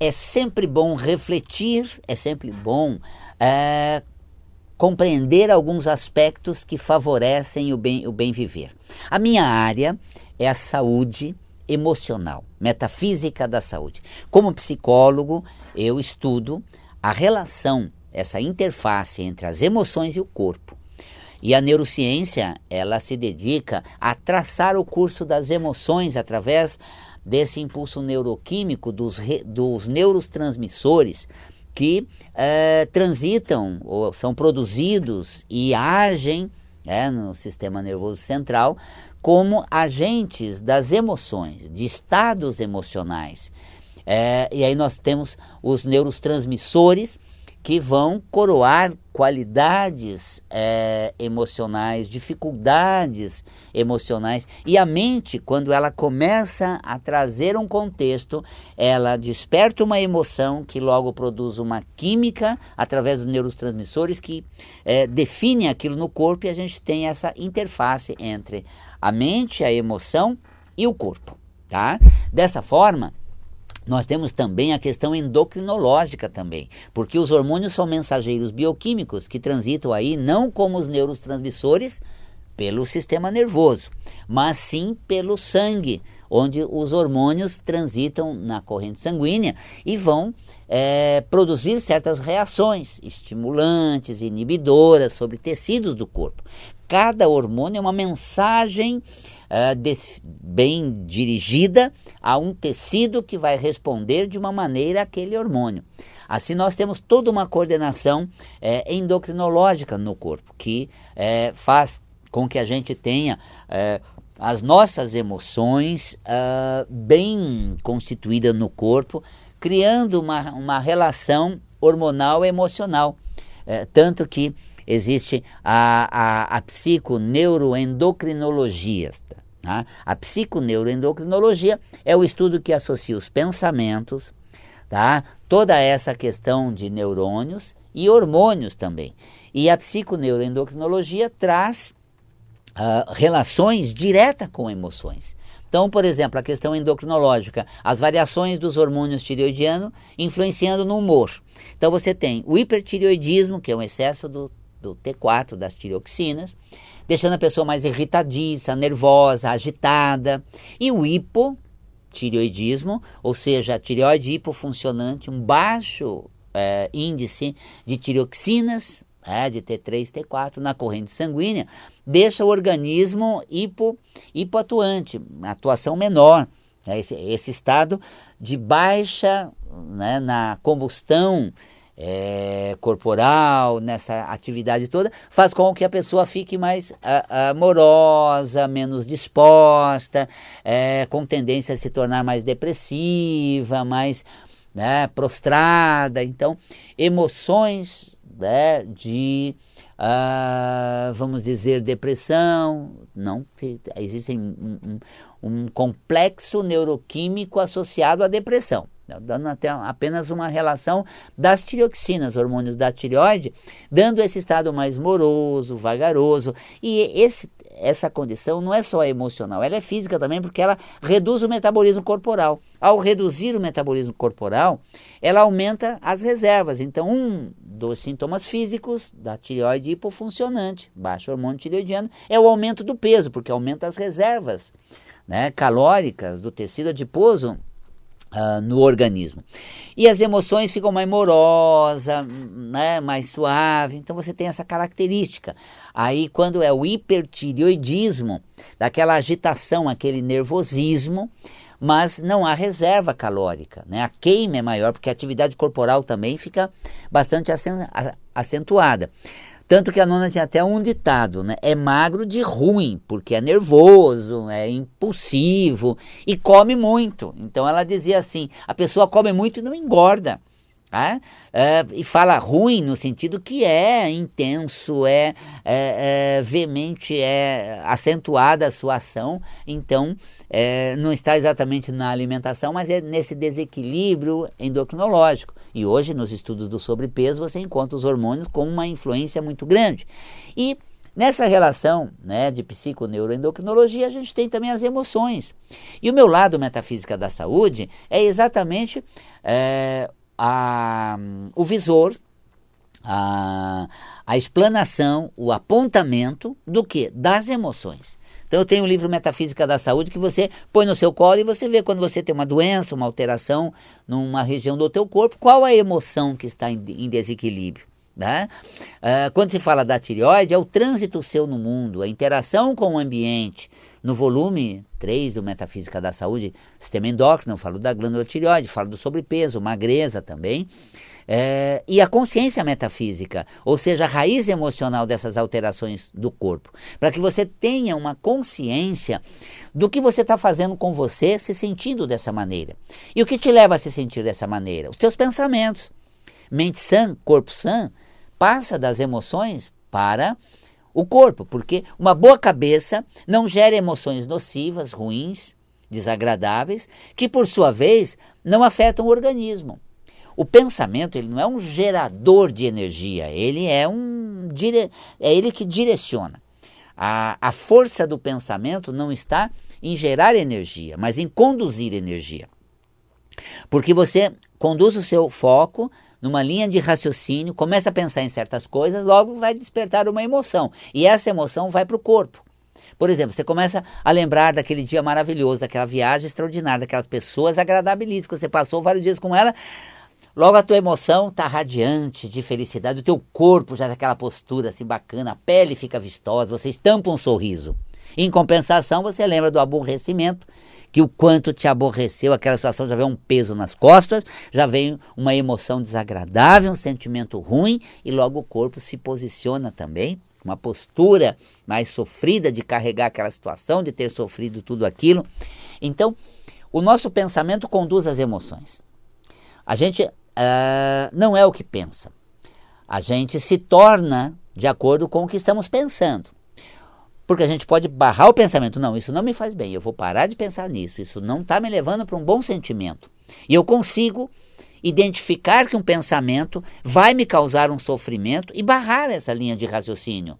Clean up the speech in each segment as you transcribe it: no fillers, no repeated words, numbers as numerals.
É sempre bom refletir, é sempre bom compreender alguns aspectos que favorecem o bem viver. A minha área é a saúde emocional, metafísica da saúde. Como psicólogo, eu estudo a relação, essa interface entre as emoções e o corpo. E a neurociência, ela se dedica a traçar o curso das emoções através desse impulso neuroquímico dos neurotransmissores que transitam ou são produzidos e agem no sistema nervoso central como agentes das emoções, de estados emocionais. E aí nós temos os neurotransmissores que vão coroar qualidades emocionais, dificuldades emocionais. E a mente, quando ela começa a trazer um contexto, ela desperta uma emoção que logo produz uma química através dos neurotransmissores que define aquilo no corpo, e a gente tem essa interface entre a mente, a emoção e o corpo. Tá? Dessa forma, nós temos também a questão endocrinológica também, porque os hormônios são mensageiros bioquímicos que transitam aí não como os neurotransmissores pelo sistema nervoso, mas sim pelo sangue, onde os hormônios transitam na corrente sanguínea e vão produzir certas reações estimulantes, inibidoras sobre tecidos do corpo. Cada hormônio é uma mensagem bem dirigida a um tecido que vai responder de uma maneira àquele hormônio. Assim nós temos toda uma coordenação endocrinológica no corpo, que faz com que a gente tenha as nossas emoções bem constituídas no corpo, criando uma relação hormonal e emocional. Tanto que existe a psiconeuroendocrinologia. Tá? A psiconeuroendocrinologia é o estudo que associa os pensamentos, tá? Toda essa questão de neurônios e hormônios também. E a psiconeuroendocrinologia traz relações diretas com emoções. Então, por exemplo, a questão endocrinológica, as variações dos hormônios tireoidianos influenciando no humor. Então você tem o hipertireoidismo, que é um excesso do T4, das tireoxinas, deixando a pessoa mais irritadiça, nervosa, agitada. E o hipotireoidismo, ou seja, a tireoide hipofuncionante, um baixo índice de tireoxinas, de T3, T4 na corrente sanguínea, deixa o organismo hipoatuante, atuação menor. Esse estado de baixa na combustão corporal, nessa atividade toda, faz com que a pessoa fique mais amorosa, menos disposta, com tendência a se tornar mais depressiva, mais prostrada. Então, emoções de, vamos dizer, depressão, não, existe um complexo neuroquímico associado à depressão, dando até apenas uma relação das tireoxinas, hormônios da tireoide, dando esse estado mais moroso, vagaroso. E essa condição não é só emocional, ela é física também, porque ela reduz o metabolismo corporal. Ao reduzir o metabolismo corporal, ela aumenta as reservas. Então, um dos sintomas físicos da tireoide hipofuncionante, baixo hormônio tireoidiano, é o aumento do peso, porque aumenta as reservas calóricas do tecido adiposo no organismo. E as emoções ficam mais morosas, mais suave. Então você tem essa característica. Aí quando é o hipertireoidismo, daquela agitação, aquele nervosismo, mas não há reserva calórica, a queima é maior, porque a atividade corporal também fica bastante acentuada. Tanto que a nona tinha até um ditado, é magro de ruim, porque é nervoso, é impulsivo e come muito. Então ela dizia assim, a pessoa come muito e não engorda. e fala ruim no sentido que é intenso, é veemente, é acentuada a sua ação, então não está exatamente na alimentação, mas é nesse desequilíbrio endocrinológico. E hoje, nos estudos do sobrepeso, você encontra os hormônios com uma influência muito grande. E nessa relação, né, de psiconeuroendocrinologia, a gente tem também as emoções. E o meu lado metafísica da saúde é exatamente o visor, a explanação, o apontamento do quê? Das emoções. Então eu tenho o livro Metafísica da Saúde que você põe no seu colo e você vê quando você tem uma doença, uma alteração numa região do teu corpo, qual a emoção que está em desequilíbrio. Né? Quando se fala da tireoide, é o trânsito seu no mundo, a interação com o ambiente. No volume 3 do Metafísica da Saúde, Sistema Endócrino, eu falo da glândula tireoide, falo do sobrepeso, magreza também. E a consciência metafísica, ou seja, a raiz emocional dessas alterações do corpo, para que você tenha uma consciência do que você está fazendo com você, se sentindo dessa maneira. E o que te leva a se sentir dessa maneira? Os teus pensamentos. Mente sã, corpo sã, passa das emoções para o corpo, porque uma boa cabeça não gera emoções nocivas, ruins, desagradáveis, que por sua vez não afetam o organismo. O pensamento, ele não é um gerador de energia, ele é ele que direciona. A força do pensamento não está em gerar energia, mas em conduzir energia. Porque você conduz o seu foco numa linha de raciocínio, começa a pensar em certas coisas, logo vai despertar uma emoção. E essa emoção vai para o corpo. Por exemplo, você começa a lembrar daquele dia maravilhoso, daquela viagem extraordinária, daquelas pessoas agradabilíssimas, que você passou vários dias com ela, logo a tua emoção está radiante de felicidade, o teu corpo já daquela postura assim bacana, a pele fica vistosa, você estampa um sorriso. Em compensação, você lembra do aborrecimento, que o quanto te aborreceu, aquela situação já vem um peso nas costas, já vem uma emoção desagradável, um sentimento ruim, e logo o corpo se posiciona também, uma postura mais sofrida de carregar aquela situação, de ter sofrido tudo aquilo. Então, o nosso pensamento conduz as emoções. A gente não é o que pensa, a gente se torna de acordo com o que estamos pensando. Porque a gente pode barrar o pensamento, não, isso não me faz bem, eu vou parar de pensar nisso, isso não está me levando para um bom sentimento. E eu consigo identificar que um pensamento vai me causar um sofrimento e barrar essa linha de raciocínio.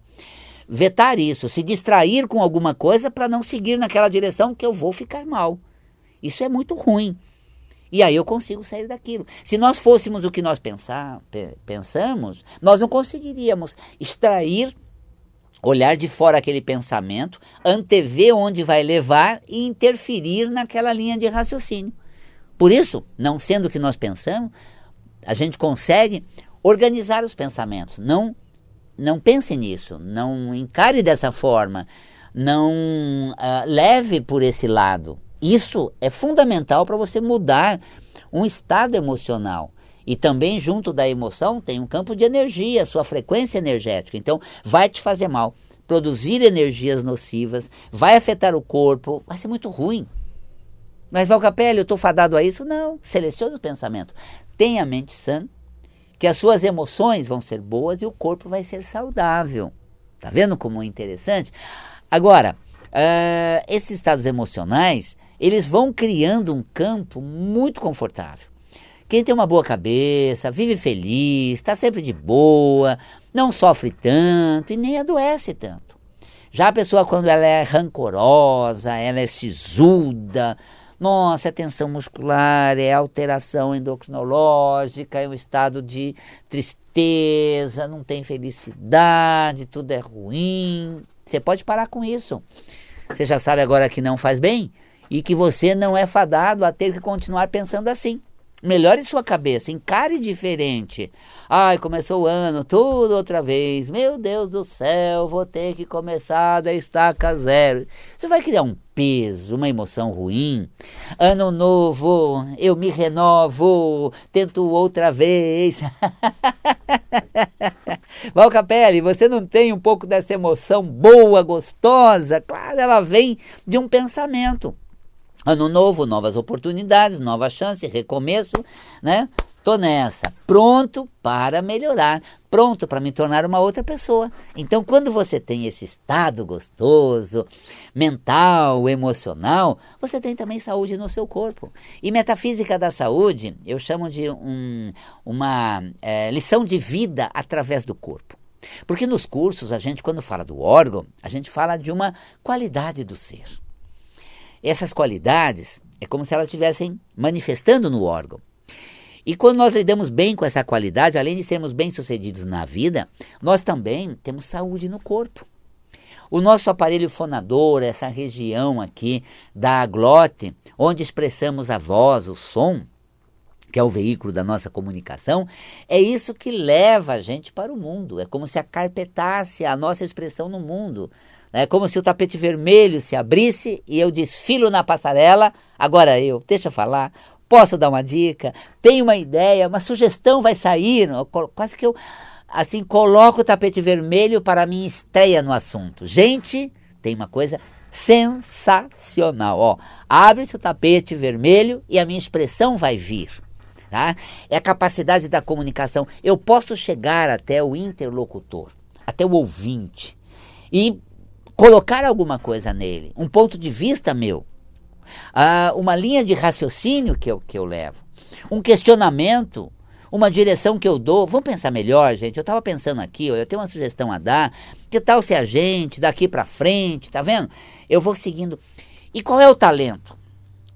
Vetar isso, se distrair com alguma coisa para não seguir naquela direção que eu vou ficar mal. Isso é muito ruim. E aí eu consigo sair daquilo. Se nós fôssemos o que nós pensamos, nós não conseguiríamos extrair, olhar de fora aquele pensamento, antever onde vai levar e interferir naquela linha de raciocínio. Por isso, não sendo o que nós pensamos, a gente consegue organizar os pensamentos. Não pense nisso, não encare dessa forma, não leve por esse lado. Isso é fundamental para você mudar um estado emocional. E também junto da emoção tem um campo de energia, sua frequência energética. Então vai te fazer mal, produzir energias nocivas, vai afetar o corpo, vai ser muito ruim. Mas Valcapelli, eu estou fadado a isso? Não, selecione o pensamento. Tenha a mente sã, que as suas emoções vão ser boas e o corpo vai ser saudável. Tá vendo como é interessante? Agora, esses estados emocionais, eles vão criando um campo muito confortável. Quem tem uma boa cabeça, vive feliz, está sempre de boa, não sofre tanto e nem adoece tanto. Já a pessoa, quando ela é rancorosa, ela é sisuda, nossa, é tensão muscular, é alteração endocrinológica, é um estado de tristeza, não tem felicidade, tudo é ruim. Você pode parar com isso. Você já sabe agora que não faz bem e que você não é fadado a ter que continuar pensando assim. Melhore sua cabeça, encare diferente. Ai, começou o ano, tudo outra vez. Meu Deus do céu, vou ter que começar da estaca zero. Isso vai criar um peso, uma emoção ruim. Ano novo, eu me renovo, tento outra vez. Valcapelli, você não tem um pouco dessa emoção boa, gostosa? Claro, ela vem de um pensamento. Ano novo, novas oportunidades, nova chance, recomeço, né? tô nessa, pronto para melhorar, pronto para me tornar uma outra pessoa. Então, quando você tem esse estado gostoso, mental, emocional, você tem também saúde no seu corpo. E metafísica da saúde, eu chamo de uma lição de vida através do corpo. Porque nos cursos, a gente, quando fala do órgão, a gente fala de uma qualidade do ser. Essas qualidades é como se elas estivessem manifestando no órgão. E quando nós lidamos bem com essa qualidade, além de sermos bem-sucedidos na vida, nós também temos saúde no corpo. O nosso aparelho fonador, essa região aqui da glote, onde expressamos a voz, o som, que é o veículo da nossa comunicação, é isso que leva a gente para o mundo. É como se acarpetasse a nossa expressão no mundo. É como se o tapete vermelho se abrisse e eu desfilo na passarela. Agora deixa eu falar, posso dar uma dica, tenho uma ideia, uma sugestão vai sair. Quase que eu assim coloco o tapete vermelho para a minha estreia no assunto. Gente, tem uma coisa sensacional. Abre-se o tapete vermelho e a minha expressão vai vir. Tá? É a capacidade da comunicação. Eu posso chegar até o interlocutor, até o ouvinte e colocar alguma coisa nele, um ponto de vista meu, uma linha de raciocínio que eu levo, um questionamento, uma direção que eu dou. Vamos pensar melhor, gente. Eu estava pensando aqui, eu tenho uma sugestão a dar. Que tal se a gente, daqui para frente, tá vendo? Eu vou seguindo. E qual é o talento?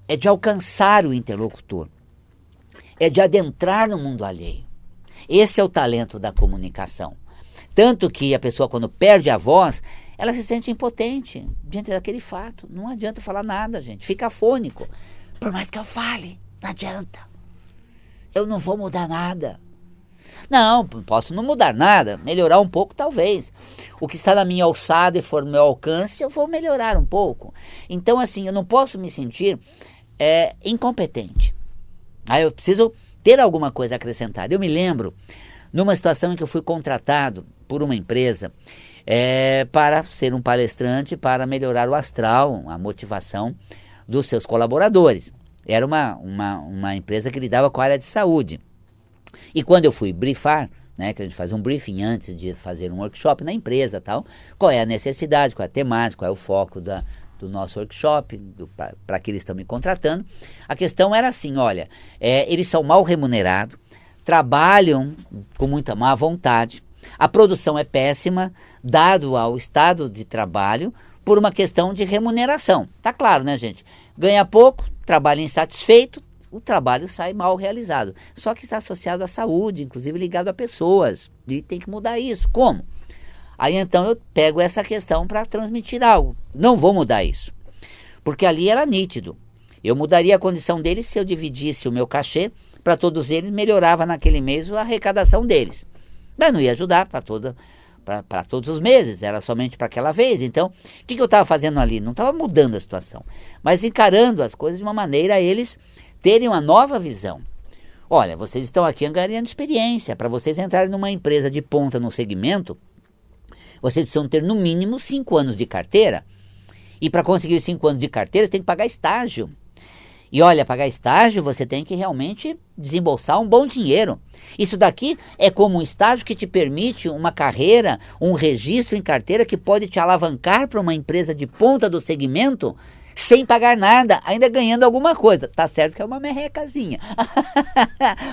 É de alcançar o interlocutor. É de adentrar no mundo alheio. Esse é o talento da comunicação. Tanto que a pessoa, quando perde a voz, ela se sente impotente diante daquele fato. Não adianta falar nada, gente. Fica afônico. Por mais que eu fale, não adianta. Eu não vou mudar nada. Não, posso não mudar nada. Melhorar um pouco, talvez. O que está na minha alçada e for no meu alcance, eu vou melhorar um pouco. Então, assim, eu não posso me sentir incompetente. Eu preciso ter alguma coisa a acrescentar. Eu me lembro numa situação em que eu fui contratado por uma empresa para ser um palestrante, para melhorar o astral, a motivação dos seus colaboradores. Era uma empresa que lidava com a área de saúde. E quando eu fui briefar, né, que a gente faz um briefing antes de fazer um workshop na empresa, tal, qual é a necessidade, qual é a temática, qual é o foco do nosso workshop, para que eles estão me contratando. A questão era assim, olha, eles são mal remunerados, trabalham com muita má vontade, a produção é péssima, dado ao estado de trabalho, por uma questão de remuneração. Tá claro, né, gente? Ganha pouco, trabalha insatisfeito, o trabalho sai mal realizado. Só que está associado à saúde, inclusive ligado a pessoas, e tem que mudar isso. Como? Aí então eu pego essa questão para transmitir algo. Não vou mudar isso, porque ali era nítido. Eu mudaria a condição deles se eu dividisse o meu cachê para todos eles, melhorava naquele mês a arrecadação deles. Mas não ia ajudar para todos os meses, era somente para aquela vez. Então, o que eu estava fazendo ali? Não estava mudando a situação, mas encarando as coisas de uma maneira a eles terem uma nova visão. Olha, vocês estão aqui ganhando experiência. Para vocês entrarem numa empresa de ponta no segmento, vocês precisam ter no mínimo 5 anos de carteira. E para conseguir 5 anos de carteira, você tem que pagar estágio. E olha, pagar estágio, você tem que realmente desembolsar um bom dinheiro. Isso daqui é como um estágio que te permite uma carreira, um registro em carteira que pode te alavancar para uma empresa de ponta do segmento sem pagar nada, ainda ganhando alguma coisa. Tá certo que é uma merrecazinha,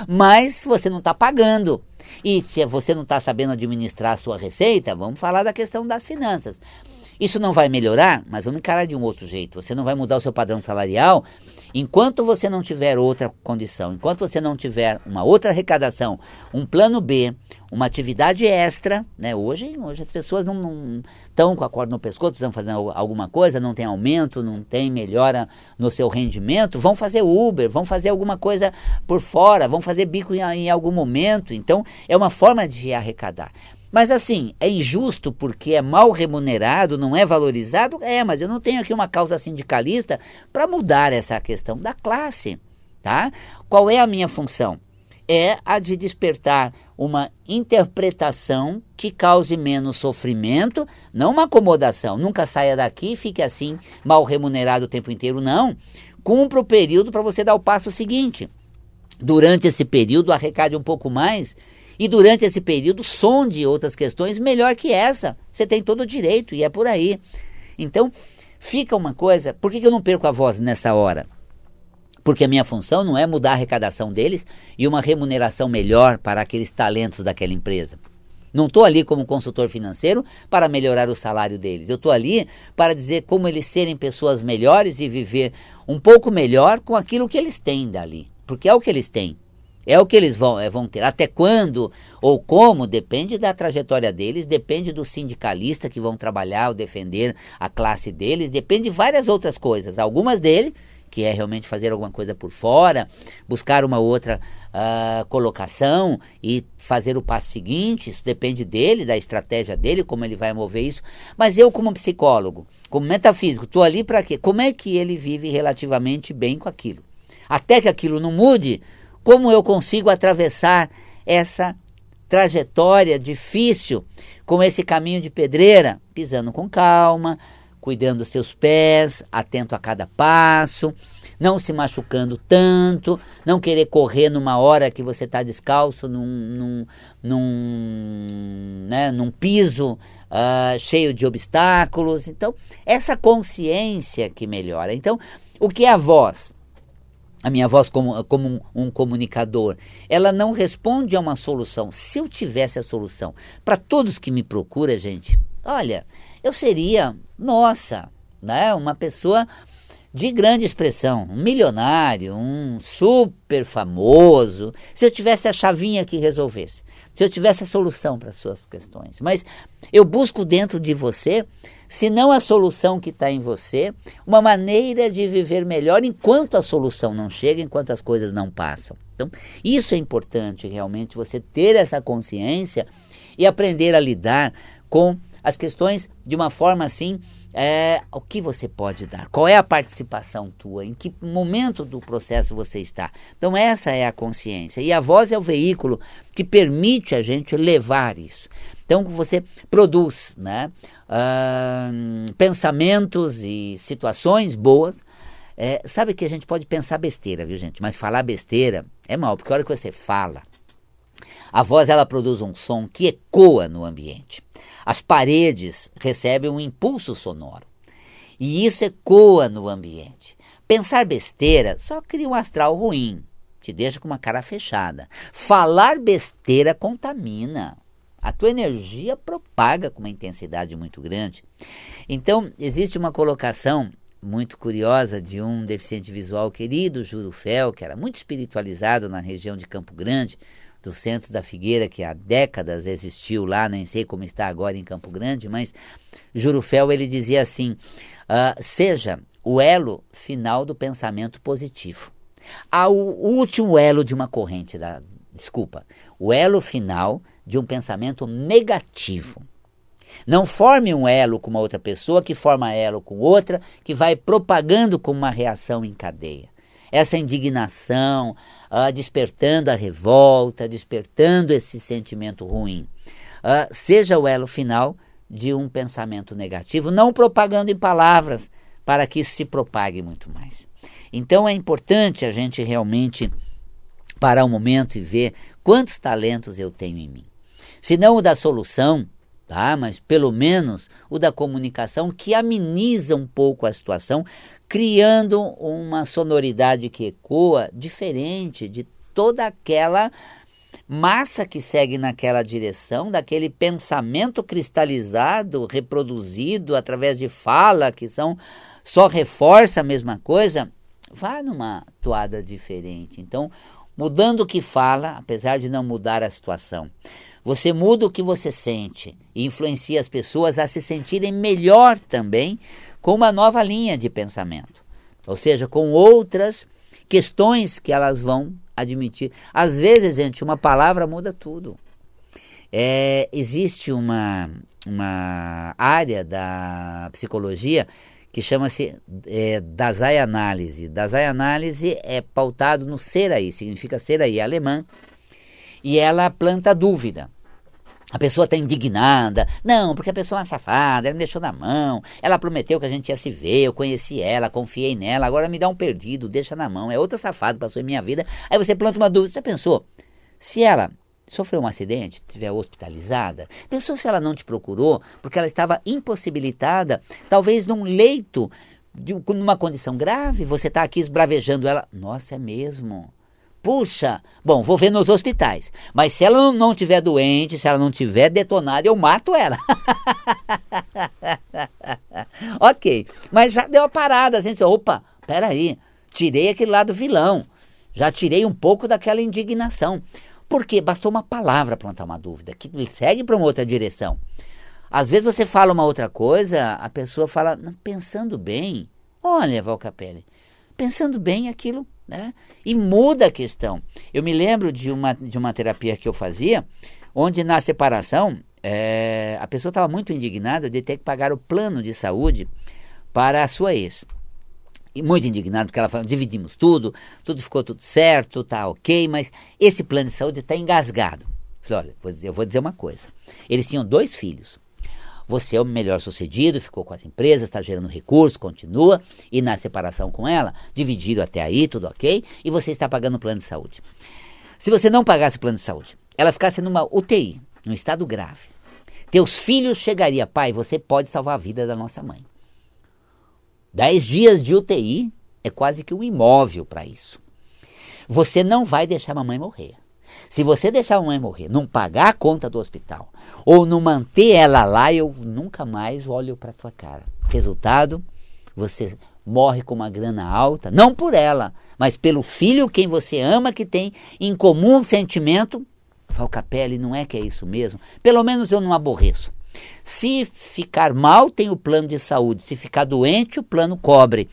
mas você não está pagando. E se você não está sabendo administrar a sua receita, vamos falar da questão das finanças. Isso não vai melhorar, mas vamos encarar de um outro jeito. Você não vai mudar o seu padrão salarial enquanto você não tiver outra condição, enquanto você não tiver uma outra arrecadação, um plano B, uma atividade extra, né? Hoje as pessoas não estão com a corda no pescoço, precisam fazer alguma coisa, não tem aumento, não tem melhora no seu rendimento, vão fazer Uber, vão fazer alguma coisa por fora, vão fazer bico em algum momento. Então é uma forma de arrecadar. Mas assim, é injusto porque é mal remunerado, não é valorizado? Mas eu não tenho aqui uma causa sindicalista para mudar essa questão da classe, tá? Qual é a minha função? É a de despertar uma interpretação que cause menos sofrimento, não uma acomodação. Nunca saia daqui e fique assim, mal remunerado o tempo inteiro, não. Cumpra o período para você dar o passo seguinte. durante esse período arrecade um pouco mais e durante esse período sonde outras questões melhor que essa. Você tem todo o direito e é por aí. Então, fica uma coisa, por que eu não perco a voz nessa hora? Porque a minha função não é mudar a arrecadação deles e uma remuneração melhor para aqueles talentos daquela empresa. Não estou ali como consultor financeiro para melhorar o salário deles. Eu estou ali para dizer como eles serem pessoas melhores e viver um pouco melhor com aquilo que eles têm dali. Porque é o que eles têm. É o que eles vão ter. Até quando ou como, depende da trajetória deles, depende do sindicalista que vão trabalhar ou defender a classe deles, depende de várias outras coisas. Algumas deles, que é realmente fazer alguma coisa por fora, buscar uma outra colocação e fazer o passo seguinte, isso depende dele, da estratégia dele, como ele vai mover isso. Mas eu, como psicólogo, como metafísico, estou ali para quê? Como é que ele vive relativamente bem com aquilo? Até que aquilo não mude, como eu consigo atravessar essa trajetória difícil, com esse caminho de pedreira, pisando com calma, cuidando dos seus pés, atento a cada passo, não se machucando tanto, não querer correr numa hora que você está descalço num piso cheio de obstáculos. Então, essa consciência que melhora. Então, o que é a voz? A minha voz como um comunicador, ela não responde a uma solução. Se eu tivesse a solução para todos que me procuram, gente, olha, eu seria, uma pessoa de grande expressão, um milionário, um super famoso, se eu tivesse a chavinha que resolvesse, se eu tivesse a solução para as suas questões. Mas eu busco dentro de você, se não a solução que está em você, uma maneira de viver melhor enquanto a solução não chega, enquanto as coisas não passam. Então, isso é importante realmente, você ter essa consciência e aprender a lidar com as questões de uma forma assim, o que você pode dar, qual é a participação tua, em que momento do processo você está. Então essa é a consciência e a voz é o veículo que permite a gente levar isso. Então você produz pensamentos e situações boas. Sabe que a gente pode pensar besteira, viu gente? Mas falar besteira é mal, porque a hora que você fala, a voz ela produz um som que ecoa no ambiente. As paredes recebem um impulso sonoro e isso ecoa no ambiente. Pensar besteira só cria um astral ruim, te deixa com uma cara fechada. Falar besteira contamina. A tua energia propaga com uma intensidade muito grande. Então, existe uma colocação muito curiosa de um deficiente visual querido, Jurufel, que era muito espiritualizado na região de Campo Grande, do centro da Figueira, que há décadas existiu lá, nem sei como está agora em Campo Grande, mas Jurufel ele dizia assim, seja o elo final do pensamento positivo. O último elo de uma corrente, o elo final de um pensamento negativo. Não forme um elo com uma outra pessoa, que forma elo com outra, que vai propagando como uma reação em cadeia. Essa indignação, despertando a revolta, despertando esse sentimento ruim. Seja o elo final de um pensamento negativo, não propagando em palavras, para que isso se propague muito mais. Então é importante a gente realmente parar um momento e ver quantos talentos eu tenho em mim. Se não o da solução, mas pelo menos o da comunicação, que ameniza um pouco a situação, criando uma sonoridade que ecoa diferente de toda aquela massa que segue naquela direção, daquele pensamento cristalizado, reproduzido através de fala, que só reforça a mesma coisa, vai numa toada diferente. Então, mudando o que fala, apesar de não mudar a situação, você muda o que você sente e influencia as pessoas a se sentirem melhor também com uma nova linha de pensamento. Ou seja, com outras questões que elas vão admitir. Às vezes, gente, uma palavra muda tudo. Existe uma área da psicologia que chama-se Dasein Análise. Dasein Análise é pautado no ser aí, significa ser aí, alemã. E ela planta dúvida. A pessoa está indignada. Não, porque a pessoa é uma safada, ela me deixou na mão, ela prometeu que a gente ia se ver, eu conheci ela, confiei nela, agora me dá um perdido, deixa na mão, é outra safada que passou em minha vida. Aí você planta uma dúvida, você pensou, se ela sofreu um acidente, estiver hospitalizada, pensou se ela não te procurou, porque ela estava impossibilitada, talvez num leito, numa condição grave, você está aqui esbravejando ela, nossa, é mesmo... Puxa, bom, vou ver nos hospitais, mas se ela não estiver doente, se ela não estiver detonada, eu mato ela. Ok, mas já deu uma parada, assim, opa, peraí, tirei aquele lado vilão, já tirei um pouco daquela indignação, porque bastou uma palavra plantar uma dúvida, que segue para uma outra direção. Às vezes você fala uma outra coisa, a pessoa fala, pensando bem, olha, Val Capelli, pensando bem aquilo, né? E muda a questão. Eu me lembro de uma terapia que eu fazia, onde na separação, a pessoa estava muito indignada de ter que pagar o plano de saúde para a sua ex. E muito indignada, porque ela falou, dividimos tudo ficou tudo certo, tá ok, mas esse plano de saúde está engasgado. Eu falei, olha, eu vou dizer uma coisa. Eles tinham 2 filhos. Você é o melhor sucedido, ficou com as empresas, está gerando recurso, continua, e na separação com ela, dividiram até aí, tudo ok, e você está pagando o plano de saúde. Se você não pagasse o plano de saúde, ela ficasse numa UTI, num estado grave, teus filhos chegariam, pai, você pode salvar a vida da nossa mãe. 10 dias de UTI é quase que um imóvel para isso. Você não vai deixar a mamãe morrer. Se você deixar a mãe morrer, não pagar a conta do hospital, ou não manter ela lá, eu nunca mais olho para tua cara. Resultado, você morre com uma grana alta, não por ela, mas pelo filho quem você ama, que tem em comum um sentimento. Val Capelli, não é que é isso mesmo? Pelo menos eu não aborreço. Se ficar mal, tem o plano de saúde. Se ficar doente, o plano cobre.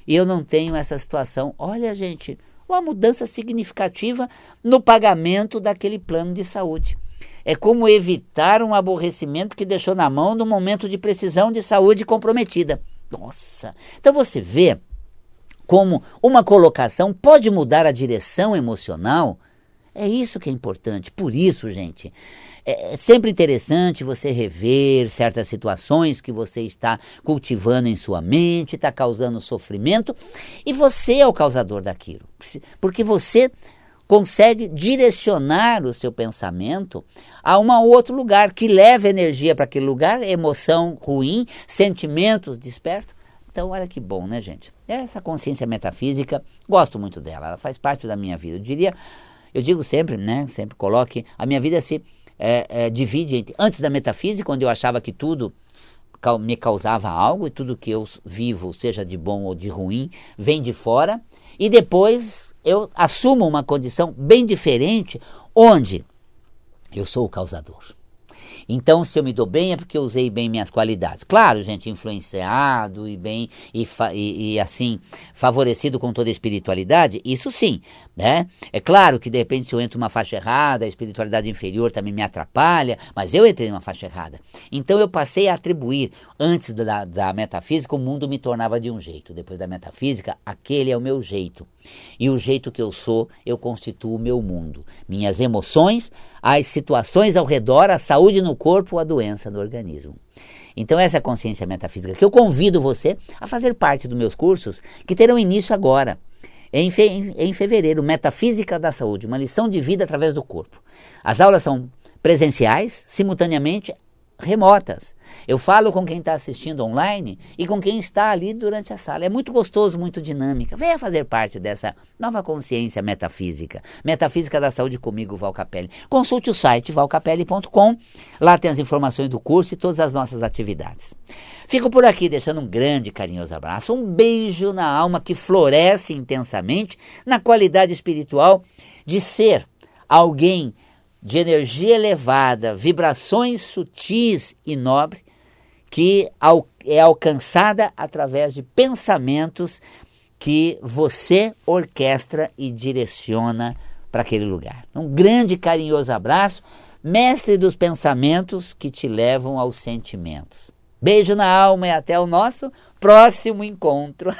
E eu não tenho essa situação. Olha, gente, uma mudança significativa no pagamento daquele plano de saúde. É como evitar um aborrecimento que deixou na mão no momento de precisão de saúde comprometida. Nossa! Então você vê como uma colocação pode mudar a direção emocional. É isso que é importante. Por isso, gente, é sempre interessante você rever certas situações que você está cultivando em sua mente, está causando sofrimento, e você é o causador daquilo. Porque você consegue direcionar o seu pensamento a um outro lugar, que leva energia para aquele lugar, emoção ruim, sentimentos despertos. Então, olha que bom, né, gente? Essa consciência metafísica, gosto muito dela, ela faz parte da minha vida. Eu digo sempre, né, sempre coloque, a minha vida se divide entre, antes da metafísica, onde eu achava que tudo me causava algo, e tudo que eu vivo, seja de bom ou de ruim, vem de fora, e depois eu assumo uma condição bem diferente, onde eu sou o causador. Então, se eu me dou bem é porque eu usei bem minhas qualidades. Claro, gente, influenciado e bem e assim favorecido com toda a espiritualidade, isso sim, né? É claro que de repente se eu entro numa faixa errada, a espiritualidade inferior também me atrapalha, mas eu entrei numa faixa errada. Então eu passei a atribuir, antes da metafísica, o mundo me tornava de um jeito. Depois da metafísica, aquele é o meu jeito. E o jeito que eu sou, eu constituo o meu mundo. Minhas emoções, as situações ao redor, a saúde no corpo, a doença no organismo. Então essa é a consciência metafísica que eu convido você a fazer parte dos meus cursos, que terão início agora, em fevereiro, Metafísica da Saúde, uma lição de vida através do corpo. As aulas são presenciais, simultaneamente remotas. Eu falo com quem está assistindo online e com quem está ali durante a sala. É muito gostoso, muito dinâmica. Venha fazer parte dessa nova consciência metafísica. Metafísica da Saúde comigo, Val Capelli. Consulte o site valcapelli.com. Lá tem as informações do curso e todas as nossas atividades. Fico por aqui deixando um grande e carinhoso abraço. Um beijo na alma que floresce intensamente na qualidade espiritual de ser alguém de energia elevada, vibrações sutis e nobres, que é alcançada através de pensamentos que você orquestra e direciona para aquele lugar. Um grande e carinhoso abraço, mestre dos pensamentos que te levam aos sentimentos. Beijo na alma e até o nosso próximo encontro.